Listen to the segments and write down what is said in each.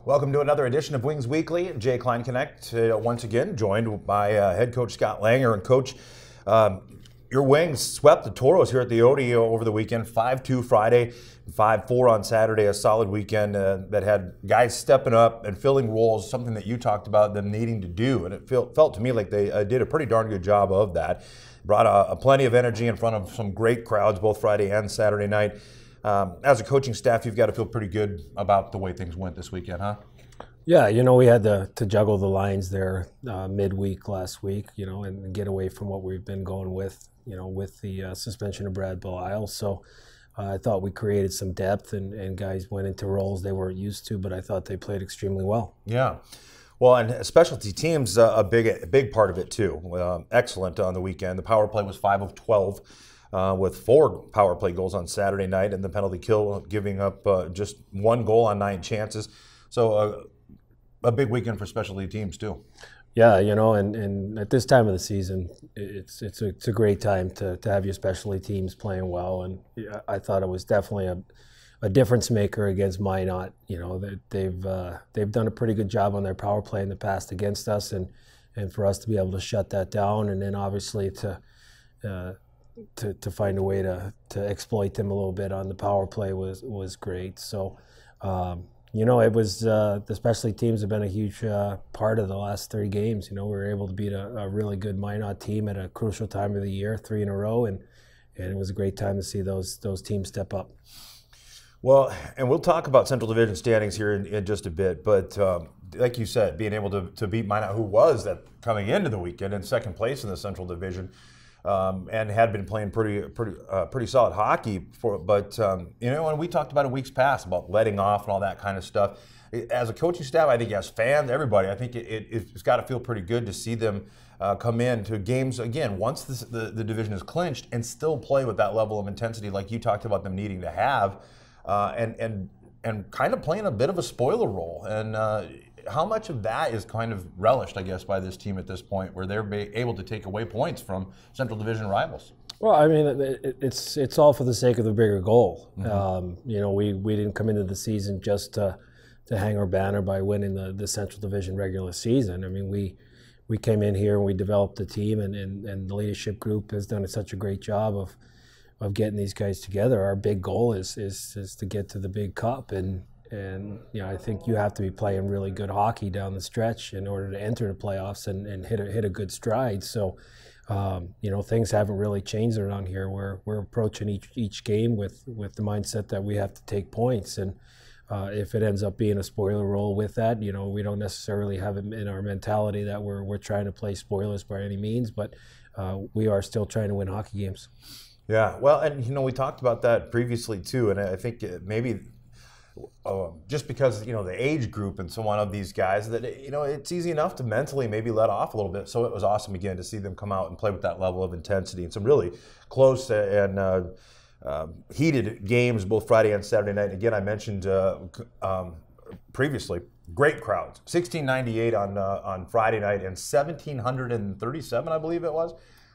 Welcome to another edition of Wings Weekly. Jay Klein Connect, once again, joined by head coach Scott Langer. And coach, your Wings swept the Toros here at the Odie over the weekend, 5-2 Friday, 5-4 on Saturday. A solid weekend that had guys stepping up and filling roles, something that you talked about them needing to do. And it felt to me like they did a pretty darn good job of that. Brought plenty of energy in front of some great crowds both Friday and Saturday night. As a coaching staff, you've got to feel pretty good about the way things went this weekend, huh? Yeah, we had to juggle the lines there midweek last week, and get away from what we've been going with, with the suspension of Brad Belisle. So I thought we created some depth and guys went into roles they weren't used to, but I thought they played extremely well. Yeah. Well, and specialty teams, a big part of it too. Excellent on the weekend. The power play was 5 of 12. With 4 power play goals on Saturday night, and the penalty kill giving up just 1 goal on 9 chances. So a big weekend for specialty teams too. Yeah, and at this time of the season, it's a great time to have your specialty teams playing well. And I thought it was definitely a difference maker against Minot. They've done a pretty good job on their power play in the past against us, and for us to be able to shut that down, and then obviously to find a way to exploit them a little bit on the power play was great. So, it was the specialty teams have been a huge part of the last 3 games. We were able to beat a really good Minot team at a crucial time of the year, 3 in a row, and it was a great time to see those teams step up. Well, and we'll talk about Central Division standings here in just a bit, but like you said, being able to beat Minot, who was coming into the weekend in second place in the Central Division, and had been playing pretty solid hockey but and we talked about in weeks past about letting off and all that kind of stuff. As a coaching staff, I think as fans, everybody, I think it's got to feel pretty good to see them come into games again once the division is clinched and still play with that level of intensity like you talked about them needing to have, and kind of playing a bit of a spoiler role. And how much of that is kind of relished, I guess, by this team at this point, where they're able to take away points from Central Division rivals? Well, I mean, it's all for the sake of the bigger goal. Mm-hmm. We didn't come into the season just to hang our banner by winning the Central Division regular season. I mean, we came in here and we developed the team, and the leadership group has done such a great job of getting these guys together. Our big goal is to get to the big cup, and I think you have to be playing really good hockey down the stretch in order to enter the playoffs and hit a good stride. So, things haven't really changed around here. We're approaching each game with the mindset that we have to take points, and if it ends up being a spoiler role with that, we don't necessarily have it in our mentality that we're trying to play spoilers by any means, but we are still trying to win hockey games. Yeah, well, and we talked about that previously too, and I think maybe. Just because the age group and so on of these guys, that it's easy enough to mentally maybe let off a little bit. So it was awesome again to see them come out and play with that level of intensity and some really close and heated games both Friday and Saturday night. And again, I mentioned previously, great crowds, 1698 on Friday night and 1737, I believe it was,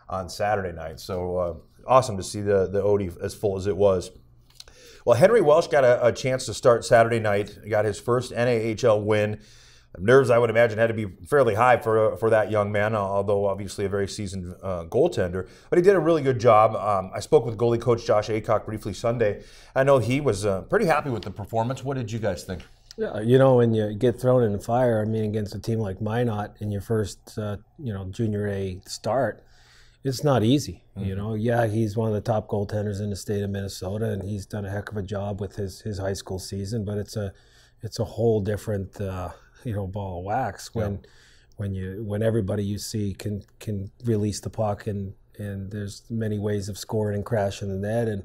on Saturday night. So awesome to see the Odie as full as it was. Well, Henry Welsh got a chance to start Saturday night. He got his first NAHL win. Nerves, I would imagine, had to be fairly high for that young man, although obviously a very seasoned goaltender. But he did a really good job. I spoke with goalie coach Josh Aycock briefly Sunday. I know he was pretty happy with the performance. What did you guys think? Yeah, when you get thrown in the fire, against a team like Minot in your first, junior A start, it's not easy. Mm-hmm. Yeah, he's one of the top goaltenders in the state of Minnesota, and he's done a heck of a job with his high school season. But it's a whole different ball of wax when everybody you see can release the puck, and there's many ways of scoring and crashing the net. And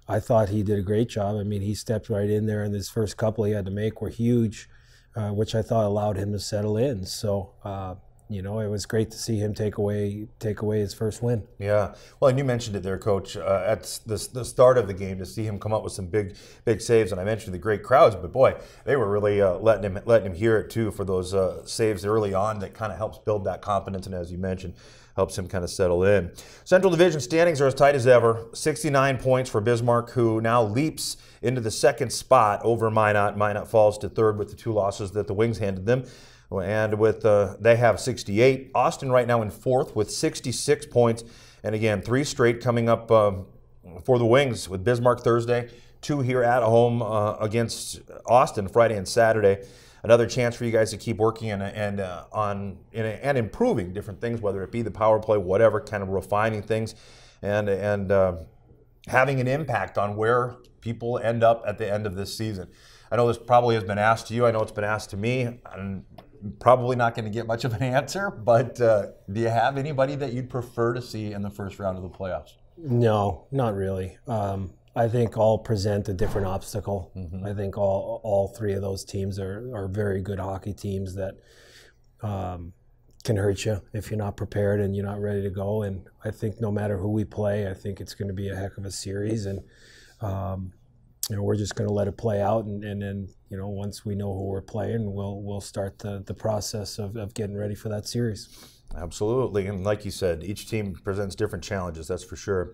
I thought he did a great job. He stepped right in there, and his first couple he had to make were huge, which I thought allowed him to settle in. So. It was great to see him take away his first win. Yeah. Well, and you mentioned it there, Coach, at the start of the game, to see him come up with some big saves. And I mentioned the great crowds, but boy, they were really letting him hear it too for those saves early on that kind of helps build that confidence. And as you mentioned, helps him kind of settle in. Central Division standings are as tight as ever. 69 points for Bismarck, who now leaps into the second spot over Minot. Minot falls to third with the 2 losses that the Wings handed them. And with they have 68. Austin right now in fourth with 66 points. And again, 3 straight coming up for the Wings, with Bismarck Thursday, 2 here at home against Austin Friday and Saturday. Another chance for you guys to keep working and improving different things, whether it be the power play, whatever, kind of refining things, and having an impact on where people end up at the end of this season. I know this probably has been asked to you. I know it's been asked to me. I'm probably not going to get much of an answer, but do you have anybody that you'd prefer to see in the first round of the playoffs? No, not really. I think all present a different obstacle. I think all 3 of those teams are very good hockey teams that can hurt you if you're not prepared and you're not ready to go. And I think no matter who we play, I think it's going to be a heck of a series. And we're just going to let it play out. And then once we know who we're playing, we'll start the process of getting ready for that series. Absolutely, and like you said, each team presents different challenges. That's for sure.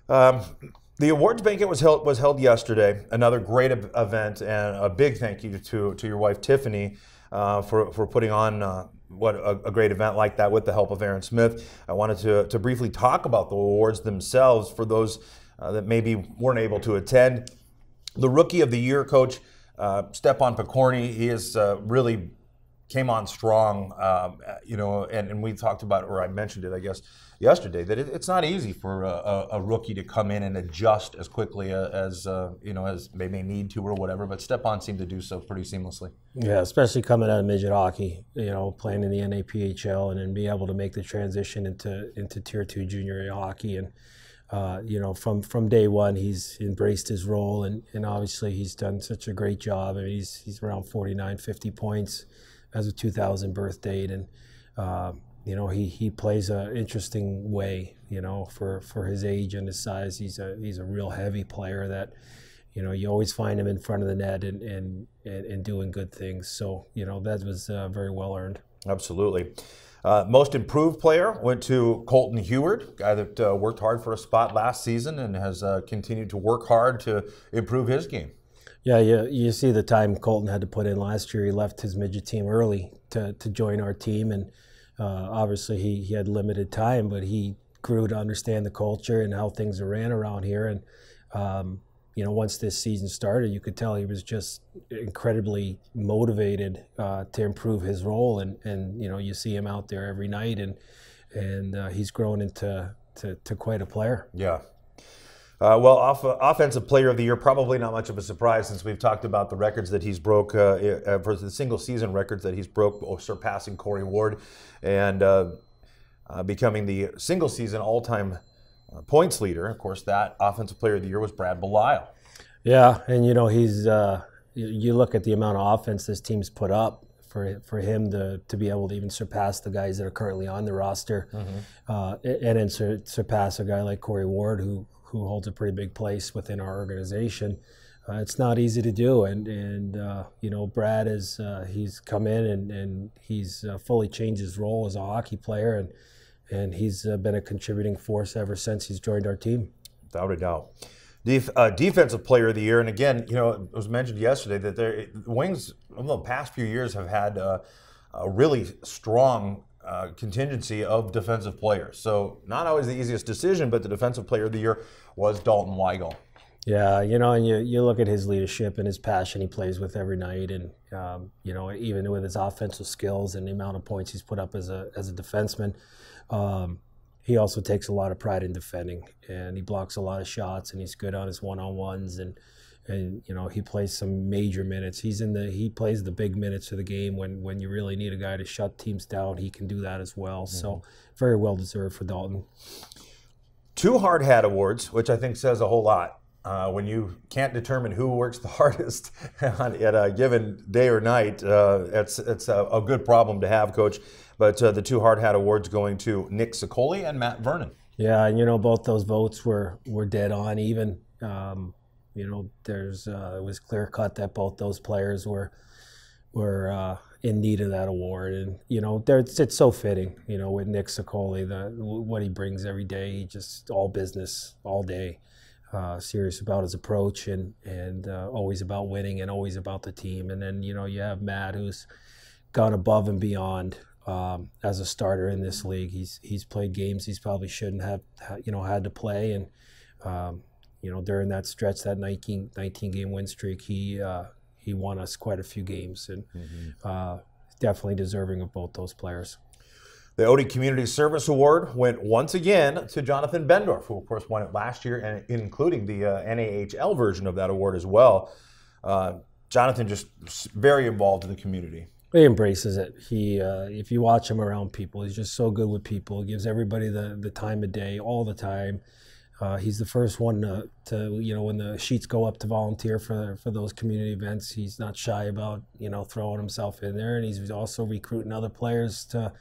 The awards banquet was held yesterday. Another great event, and a big thank you to your wife Tiffany for putting on what a great event like that with the help of Aaron Smith. I wanted to briefly talk about the awards themselves for those that maybe weren't able to attend. The Rookie of the Year, Coach Stepan Pokorny, he is really came on strong, and we talked about, or I mentioned it, I guess, yesterday, that it's not easy for a rookie to come in and adjust as quickly as they may need to or whatever. But Stepan seemed to do so pretty seamlessly. Yeah, especially coming out of midget hockey, playing in the NAPHL and then be able to make the transition into Tier 2 junior A hockey. And from day one, he's embraced his role, and obviously he's done such a great job. I mean, he's around 49, 50 points as a 2000 birth date, and he plays an interesting way, for his age and his size. He's a real heavy player that, you always find him in front of the net and doing good things. So, that was very well earned. Absolutely. Most improved player went to Colton Heward, guy that worked hard for a spot last season and has continued to work hard to improve his game. Yeah, you see the time Colton had to put in last year. He left his midget team early to join our team, and obviously he had limited time, but he grew to understand the culture and how things are ran around here. And once this season started, you could tell he was just incredibly motivated to improve his role. And you see him out there every night, and he's grown into quite a player. Yeah. Offensive Player of the Year, probably not much of a surprise since we've talked about the records that he's broke, for the single season records that he's broke, surpassing Corey Ward and becoming the single season all-time points leader. Of course, that Offensive Player of the Year was Brad Belisle. Yeah, and he's you look at the amount of offense this team's put up for him to be able to even surpass the guys that are currently on the roster, and then surpass a guy like Corey Ward who holds a pretty big place within our organization. It's not easy to do, and Brad he's come in and he's fully changed his role as a hockey player, and he's been a contributing force ever since he's joined our team. Without a doubt. Defensive Player of the Year, and again, it was mentioned yesterday that the Wings over the past few years have had a really strong contingency of defensive players. So not always the easiest decision, but the Defensive Player of the Year was Dalton Weigel. Yeah, and you look at his leadership and his passion he plays with every night, and even with his offensive skills and the amount of points he's put up as a defenseman, he also takes a lot of pride in defending, and he blocks a lot of shots, and he's good on his one-on-ones, and he plays some major minutes. He plays the big minutes of the game when you really need a guy to shut teams down. He can do that as well. So very well deserved for Dalton. 2 Hard Hat Awards, which I think says a whole lot. When you can't determine who works the hardest at a given day or night, it's a good problem to have, Coach. But the 2 Hard Hat Awards going to Nick Sicoli and Matt Vernon. Yeah, and both those votes were dead on even. It was clear cut that both those players were in need of that award. And it's so fitting. With Nick Sicoli, what he brings every day. He just all business all day, serious about his approach and always about winning and always about the team. And then you have Matt, who's gone above and beyond as a starter in this league. He's played games he's probably shouldn't have had to play, and during that stretch, that 19 game win streak, he won us quite a few games, and definitely deserving of both those players. The Odie Community Service Award went once again to Jonathan Bendorf, who of course won it last year, and including the NAHL version of that award as well. Jonathan just very involved in the community. He embraces it. If you watch him around people, he's just so good with people. He gives everybody the time of day, all the time. He's the first one to when the sheets go up to volunteer for those community events, he's not shy about throwing himself in there, and he's also recruiting other players to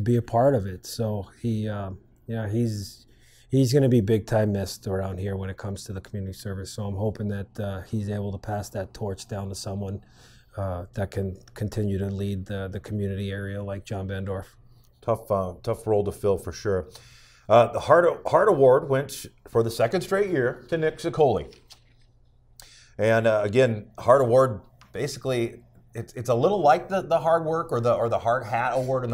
be a part of it. So he's going to be big time missed around here when it comes to the community service. So I'm hoping that he's able to pass that torch down to someone that can continue to lead the community area like John Bendorf. Tough role to fill for sure. The Hart Award went for the second straight year to Nick Sicoli. And again, Hart Award, basically, it's a little like the hard work or the hard hat award,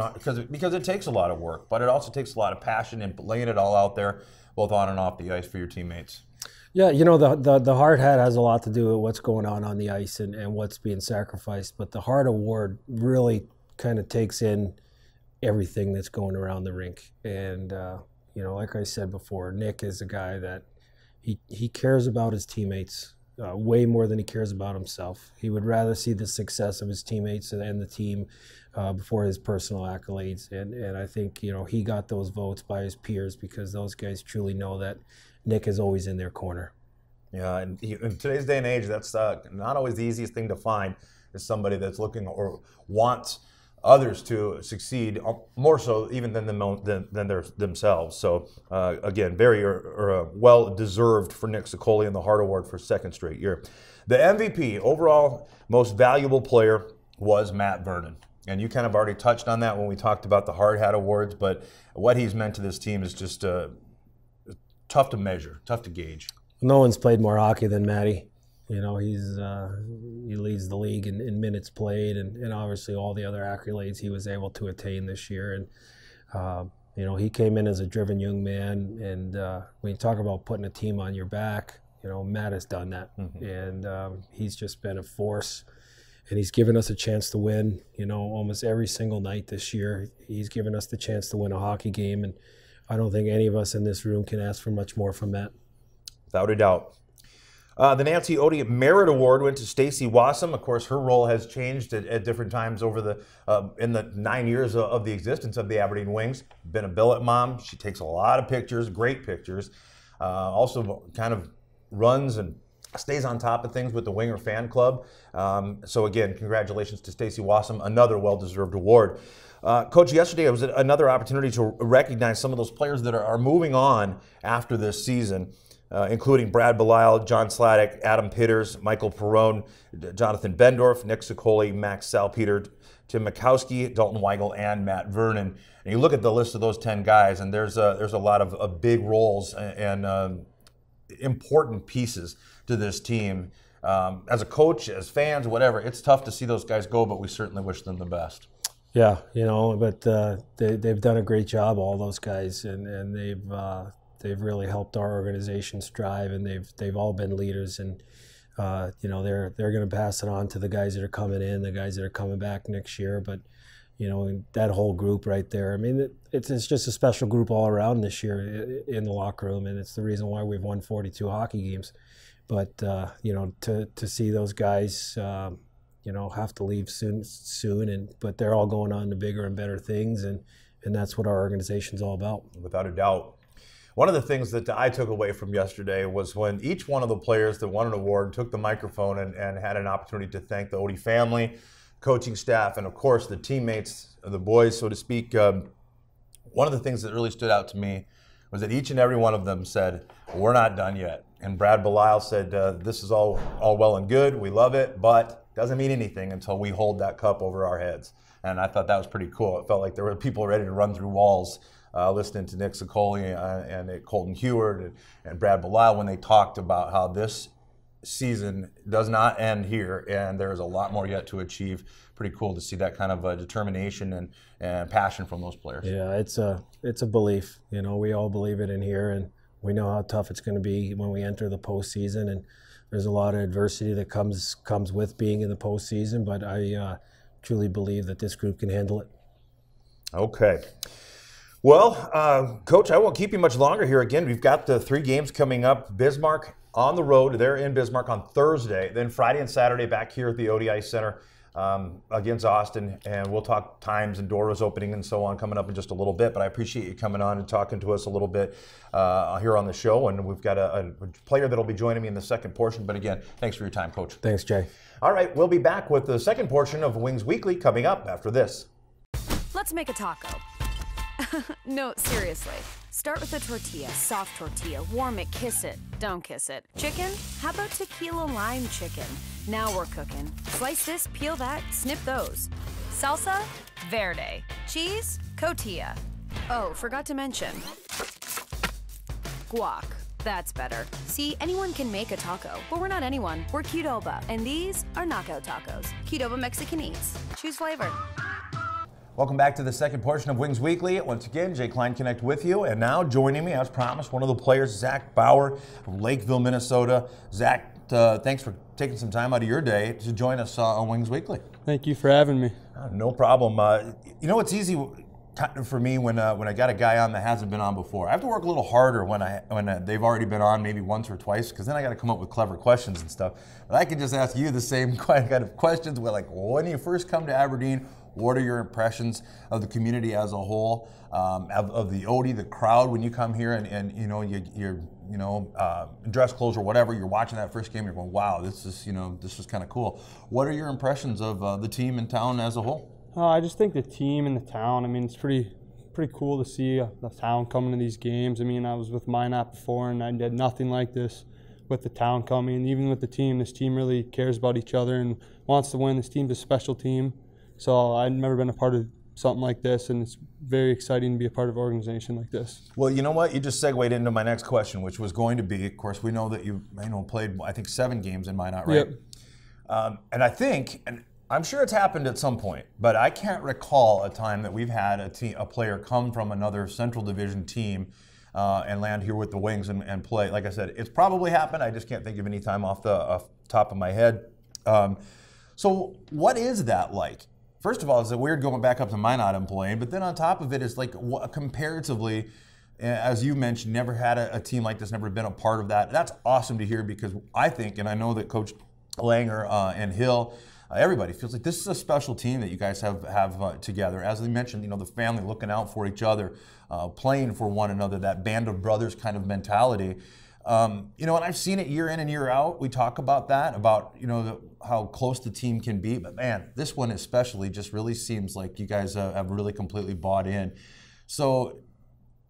because it takes a lot of work, but it also takes a lot of passion and laying it all out there, both on and off the ice for your teammates. Yeah, the hard hat has a lot to do with what's going on the ice and what's being sacrificed, but the Hart Award really kind of takes in everything that's going around the rink. And like I said before, Nick is a guy that he cares about his teammates way more than he cares about himself. He would rather see the success of his teammates and the team before his personal accolades. And I think he got those votes by his peers because those guys truly know that Nick is always in their corner. Yeah, and in today's day and age, that's not always the easiest thing to find, is somebody that's looking or wants others to succeed, more so even than themselves. So again, very well deserved for Nick Sicoli and the Hart Award for second straight year. The MVP, overall most valuable player, was Matt Vernon. And you kind of already touched on that when we talked about the Hard Hat Awards, but what he's meant to this team is just tough to measure, tough to gauge. No one's played more hockey than Matty. He leads the league in minutes played, and obviously all the other accolades he was able to attain this year. And he came in as a driven young man. And when you talk about putting a team on your back, Matt has done that, and he's just been a force. And he's given us a chance to win. Almost every single night this year, he's given us the chance to win a hockey game. And I don't think any of us in this room can ask for much more from Matt. Without a doubt. The Nancy Odie Merit Award went to Stacey Wassam. Of course, her role has changed at different times over in the 9 years of the existence of the Aberdeen Wings. Been a billet mom. She takes a lot of pictures, great pictures. Also kind of runs and stays on top of things with the Winger Fan Club. So again, congratulations to Stacey Wassam, another well-deserved award. Coach, yesterday was another opportunity to recognize some of those players that are moving on after this season. Including Brad Belisle, John Sladek, Adam Pitters, Michael Perrone, Jonathan Bendorf, Nick Sicoli, Max Salpeter, Tim Mikowski, Dalton Weigel, and Matt Vernon. And you look at the list of those 10 guys, and there's a lot of big roles and important pieces to this team. As a coach, as fans, whatever, it's tough to see those guys go, but we certainly wish them the best. Yeah, but they've done a great job, all those guys, and they've really helped our organization strive, and they've all been leaders, and they're going to pass it on to the guys that are coming in, the guys that are coming back next year. But that whole group right there, I mean, it's just a special group all around this year in the locker room, and it's the reason why we've won 42 hockey games. But to see those guys have to leave soon, but they're all going on to bigger and better things, and that's what our organization's all about. Without a doubt. One of the things that I took away from yesterday was when each one of the players that won an award took the microphone and had an opportunity to thank the Odie family, coaching staff, and of course the teammates, the boys, so to speak. One of the things that really stood out to me was that each and every one of them said, "We're not done yet." And Brad Belisle said, "This is all well and good. We love it, but doesn't mean anything until we hold that cup over our heads. And I thought that was pretty cool. It felt like there were people ready to run through walls listening to Nick Sicoli and Colton Heward and Brad Belisle when they talked about how this season does not end here, and there's a lot more yet to achieve. Pretty cool to see that kind of determination and passion from those players. Yeah, it's a belief. You know, we all believe it in here, and we know how tough it's going to be when we enter the postseason. And there's a lot of adversity that comes with being in the postseason. But I truly believe that this group can handle it. Okay. Well, Coach, I won't keep you much longer here. Again, we've got the 3 games coming up. Bismarck on the road. They're in Bismarck on Thursday. Then Friday and Saturday back here at the ODI Center against Austin. And we'll talk times and doors opening and so on coming up in just a little bit. But I appreciate you coming on and talking to us a little bit here on the show. And we've got a player that will be joining me in the second portion. But again, thanks for your time, Coach. Thanks, Jay. All right, we'll be back with the second portion of Wings Weekly coming up after this. Let's make a taco. No, seriously. Start with a tortilla, soft tortilla. Warm it, kiss it. Don't kiss it. Chicken? How about tequila lime chicken? Now we're cooking. Slice this, peel that, snip those. Salsa? Verde. Cheese? Cotija. Oh, forgot to mention. Guac. That's better. See, anyone can make a taco, but we're not anyone. We're Qdoba, and these are knockout tacos. Qdoba Mexican Eats. Choose flavor. Welcome back to the second portion of Wings Weekly. Once again, Jay Kleinknecht with you. And now joining me, as promised, one of the players, Zach Bauer from Lakeville, Minnesota. Zach, thanks for taking some time out of your day to join us on Wings Weekly. Thank you for having me. No problem. You know, it's easy for me when I got a guy on that hasn't been on before. I have to work a little harder when they've already been on maybe once or twice, because then I got to come up with clever questions and stuff. But I can just ask you the same kind of questions. We're like, when you first come to Aberdeen, what are your impressions of the community as a whole, of the OD, the crowd when you come here and you know you're dress clothes or whatever, you're watching that first game, you're going, wow, this is kind of cool. What are your impressions of the team in town as a whole? I just think the team and the town, I mean, it's pretty cool to see the town coming to these games. I mean, I was with Minot before, and I did nothing like this with the town coming. Even with the team, this team really cares about each other and wants to win. This team's a special team. So I've never been a part of something like this, and it's very exciting to be a part of an organization like this. Well, you know what? You just segued into my next question, which was going to be, of course, we know that you played, I think, 7 games in Minot, right? Yep. And I think, and I'm sure it's happened at some point, but I can't recall a time that we've had a player come from another Central Division team and land here with the Wings and play. Like I said, it's probably happened. I just can't think of any time off the top of my head. So what is that like? First of all, it's weird going back up to Minot and playing, but then on top of it, it's like comparatively, as you mentioned, never had a team like this, never been a part of that. That's awesome to hear, because I think, and I know that Coach Langer and Hill, everybody feels like this is a special team that you guys have together. As they mentioned, the family looking out for each other, playing for one another, that band of brothers kind of mentality. And I've seen it year in and year out. We talk about that, about how close the team can be. But man, this one especially just really seems like you guys have really completely bought in. So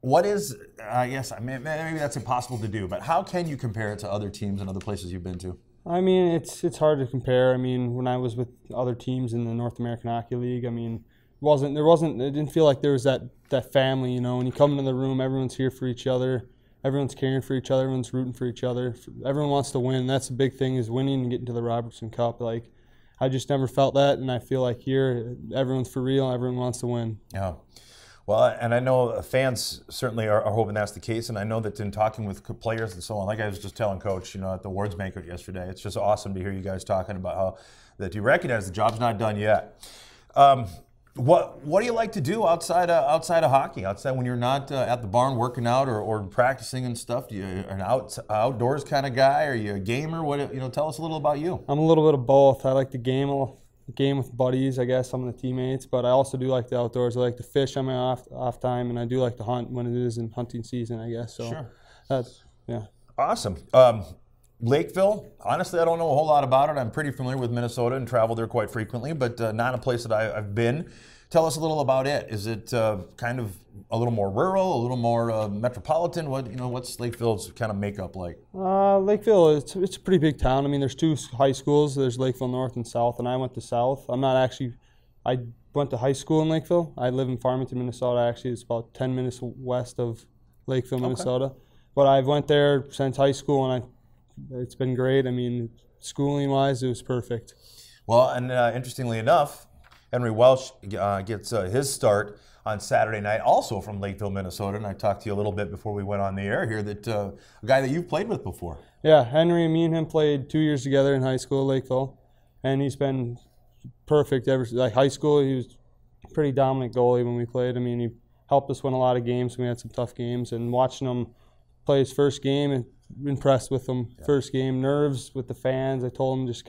what is, I guess, maybe that's impossible to do, but how can you compare it to other teams and other places you've been to? I mean, it's hard to compare. I mean, when I was with other teams in the North American Hockey League, I mean, it didn't feel like there was that family, when you come into the room, everyone's here for each other. Everyone's caring for each other. Everyone's rooting for each other. Everyone wants to win. That's the big thing, is winning and getting to the Robertson Cup. Like, I just never felt that, and I feel like here, everyone's for real. Everyone wants to win. Yeah. Well, and I know fans certainly are hoping that's the case, and I know that in talking with players and so on, like I was just telling Coach, at the awards banquet yesterday, it's just awesome to hear you guys talking about how that you recognize the job's not done yet. What do you like to do outside of hockey? Outside when you're not at the barn working out or practicing and stuff? Do you an outdoors kind of guy? Are you a gamer? Tell us a little about you. I'm a little bit of both. I like to game with buddies, I guess, some of the teammates, but I also do like the outdoors. I like to fish on my off time, and I do like to hunt when it is in hunting season, I guess. So sure. That's, yeah. Awesome. Lakeville, honestly, I don't know a whole lot about it. I'm pretty familiar with Minnesota and travel there quite frequently, but not a place that I've been. Tell us a little about it. Is it kind of a little more rural, a little more metropolitan? What's Lakeville's kind of makeup like? Lakeville, it's a pretty big town. I mean, there's 2 high schools. There's Lakeville North and South, and I went to South. I went to high school in Lakeville. I live in Farmington, Minnesota. Actually, it's about 10 minutes west of Lakeville, Minnesota. But I've went there since high school, and it's been great. I mean, schooling-wise, it was perfect. Well, and interestingly enough, Henry Welsh gets his start on Saturday night, also from Lakeville, Minnesota. And I talked to you a little bit before we went on the air here that a guy that you've played with before. Yeah, Henry, me and him played 2 years together in high school at Lakeville, and he's been perfect ever since. Like high school, he was a pretty dominant goalie when we played. I mean, he helped us win a lot of games. We had some tough games, and watching him play his first game, and impressed with him. Yeah. First game, nerves with the fans. I told him just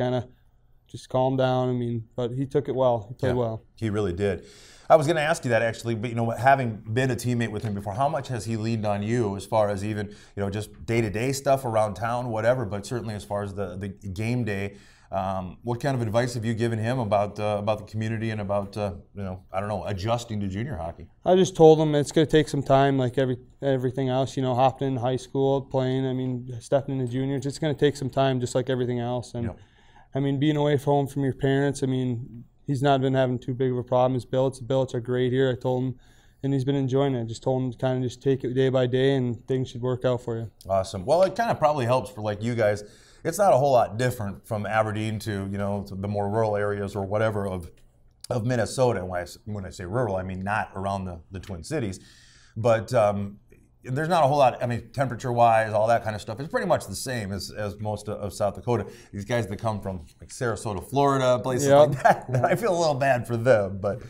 calm down. I mean, but he took it well. He played well. He really did. I was going to ask you that actually, but having been a teammate with him before, how much has he leaned on you as far as even just day-to-day stuff around town, whatever, but certainly as far as the game day? What kind of advice have you given him about the community and about adjusting to junior hockey? I just told him it's going to take some time, like everything else. Hopping in high school, playing. I mean, stepping into juniors, it's going to take some time, just like everything else. And I mean, being away from home from your parents. I mean, he's not been having too big of a problem. His billets are great here. I told him, and he's been enjoying it. I just told him to kind of just take it day by day, and things should work out for you. Awesome. Well, it kind of probably helps for you guys. It's not a whole lot different from Aberdeen to the more rural areas or whatever of Minnesota. When I say rural, I mean not around the Twin Cities, but there's not a whole lot. I mean, temperature-wise, all that kind of stuff is pretty much the same as most of South Dakota. These guys that come from Sarasota, Florida, places like that, I feel a little bad for them. But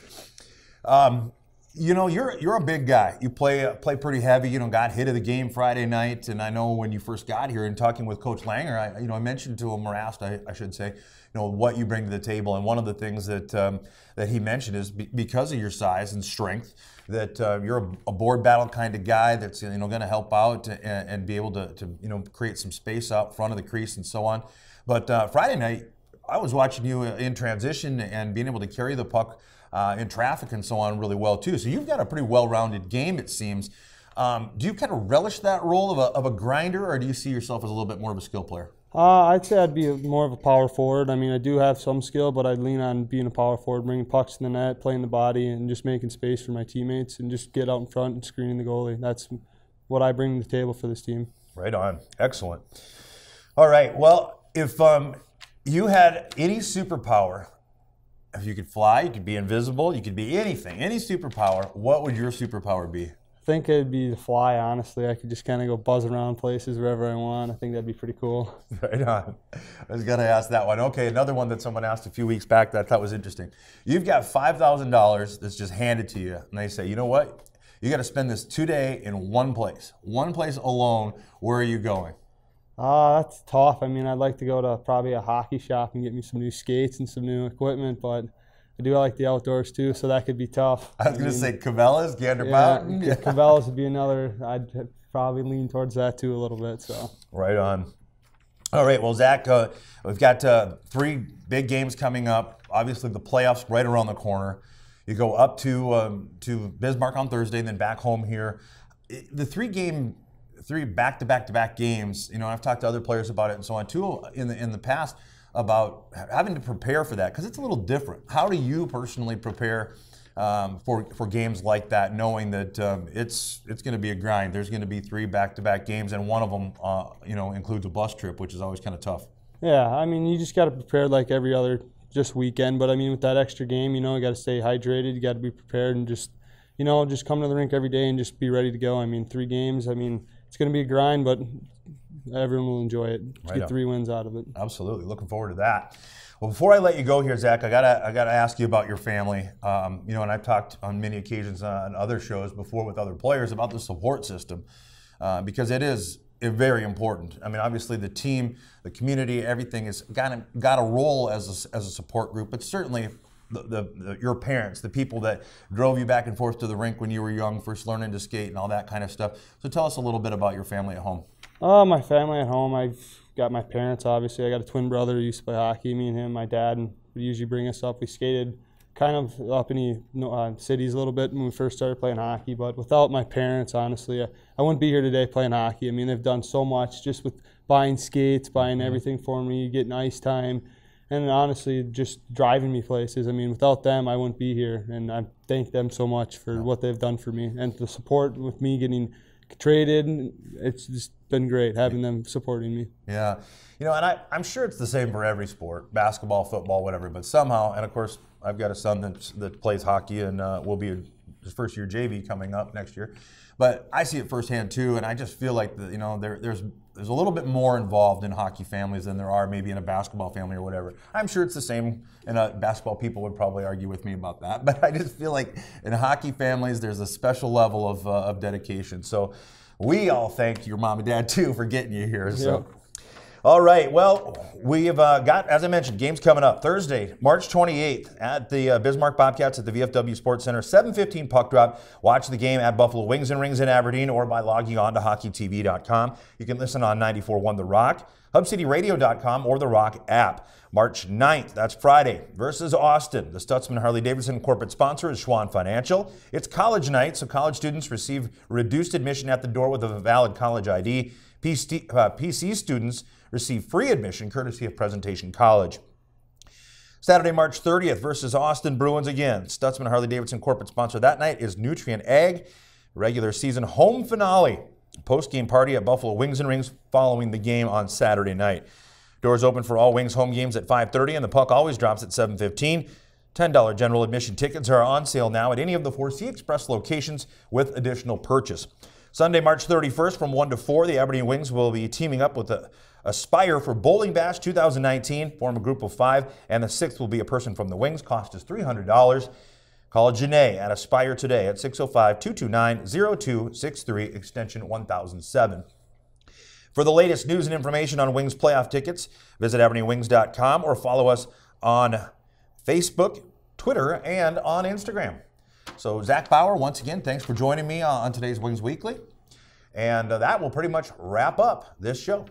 you're a big guy. You play pretty heavy. Got hit of the game Friday night, and I know when you first got here and talking with Coach Langer, I mentioned to him, or asked, I should say, what you bring to the table. And one of the things that he mentioned is because of your size and strength, that you're a board battle kind of guy that's going to help out and be able to create some space out front of the crease and so on. But Friday night, I was watching you in transition and being able to carry the puck in traffic and so on really well too. So you've got a pretty well-rounded game, it seems. Do you kind of relish that role of a grinder, or do you see yourself as a little bit more of a skill player? I'd say I'd be more of a power forward. I mean, I do have some skill, but I'd lean on being a power forward, bringing pucks to the net, playing the body, and just making space for my teammates and just get out in front and screening the goalie. That's what I bring to the table for this team. Right on. Excellent. All right. Well, if you had any superpower, if you could fly, you could be invisible, you could be anything, any superpower, what would your superpower be? I think it'd be the fly, honestly. I could just kind of go buzz around places wherever I want. I think that'd be pretty cool. Right on. I was going to ask that one. Okay, another one that someone asked a few weeks back that I thought was interesting. You've got $5,000 that's just handed to you, and they say, you know what? You got to spend this today in one place alone. Where are you going? That's tough. I mean, I'd like to go to probably a hockey shop and get me some new skates and some new equipment, but I do like the outdoors too, so that could be tough. I was going to say Cabela's, Gander Mountain. Yeah, Cabela's would be another. I'd probably lean towards that too a little bit. So. Right on. All right, well, Zach, we've got 3 big games coming up. Obviously, the playoffs right around the corner. You go up to Bismarck on Thursday, and then back home here. The 3 back-to-back games. I've talked to other players about it and so on too in the past about having to prepare for that because it's a little different. How do you personally prepare for games like that, knowing that it's going to be a grind? There's going to be 3 back-to-back games, and one of them includes a bus trip, which is always kind of tough. Yeah, I mean, you just got to prepare like every other just weekend. But I mean, with that extra game, you got to stay hydrated. You got to be prepared and just come to the rink every day and just be ready to go. I mean, 3 games. I mean, it's going to be a grind, but everyone will enjoy it. Get 3 wins out of it. Absolutely, looking forward to that. Well, before I let you go here, Zach, I gotta ask you about your family. And I've talked on many occasions on other shows before with other players about the support system because it is very important. I mean, obviously the team, the community, everything has got a role as a support group, but certainly your parents, the people that drove you back and forth to the rink when you were young, first learning to skate and all that kind of stuff. So tell us a little bit about your family at home. My family at home, I've got my parents, obviously. I got a twin brother who used to play hockey. Me and him, my dad, and would usually bring us up. We skated kind of uppity cities a little bit when we first started playing hockey. But without my parents, honestly, I wouldn't be here today playing hockey. I mean, they've done so much just with buying skates, buying everything for me, getting ice time, and honestly, just driving me places. I mean, without them, I wouldn't be here. And I thank them so much for what they've done for me. And the support with me getting traded, it's just been great having them supporting me. Yeah. You know, and I'm sure it's the same for every sport, basketball, football, whatever, but somehow, and of course, I've got a son that plays hockey and will be his first year JV coming up next year. But I see it firsthand too, and I just feel like there's a little bit more involved in hockey families than there are maybe in a basketball family or whatever. I'm sure it's the same, and basketball people would probably argue with me about that. But I just feel like in hockey families, there's a special level of dedication. So we all thank your mom and dad too for getting you here. So. Yeah. All right, well, we have got, as I mentioned, games coming up. Thursday, March 28th at the Bismarck Bobcats at the VFW Sports Center, 7:15 puck drop. Watch the game at Buffalo Wings and Rings in Aberdeen or by logging on to hockeytv.com. You can listen on 94.1 The Rock, hubcityradio.com, or The Rock app. March 9th, that's Friday, versus Austin. The Stutzman Harley-Davidson corporate sponsor is Schwann Financial. It's college night, so college students receive reduced admission at the door with a valid college ID. PC students receive free admission courtesy of Presentation College. Saturday, March 30th versus Austin Bruins again. Stutzman Harley-Davidson corporate sponsor that night is Nutrient Ag. Regular season home finale. Post-game party at Buffalo Wings and Rings following the game on Saturday night. Doors open for all Wings home games at 5:30 and the puck always drops at 7:15. $10 general admission tickets are on sale now at any of the 4C Express locations with additional purchase. Sunday, March 31st from 1 to 4, the Aberdeen Wings will be teaming up with Aspire for Bowling Bash 2019. Form a group of 5, and the 6th will be a person from the Wings. Cost is $300. Call Janae at Aspire today at 605-229-0263, extension 1007. For the latest news and information on Wings playoff tickets, visit AberdeenWings.com or follow us on Facebook, Twitter, and on Instagram. So Zach Bauer, once again, thanks for joining me on today's Wings Weekly. And that will pretty much wrap up this show.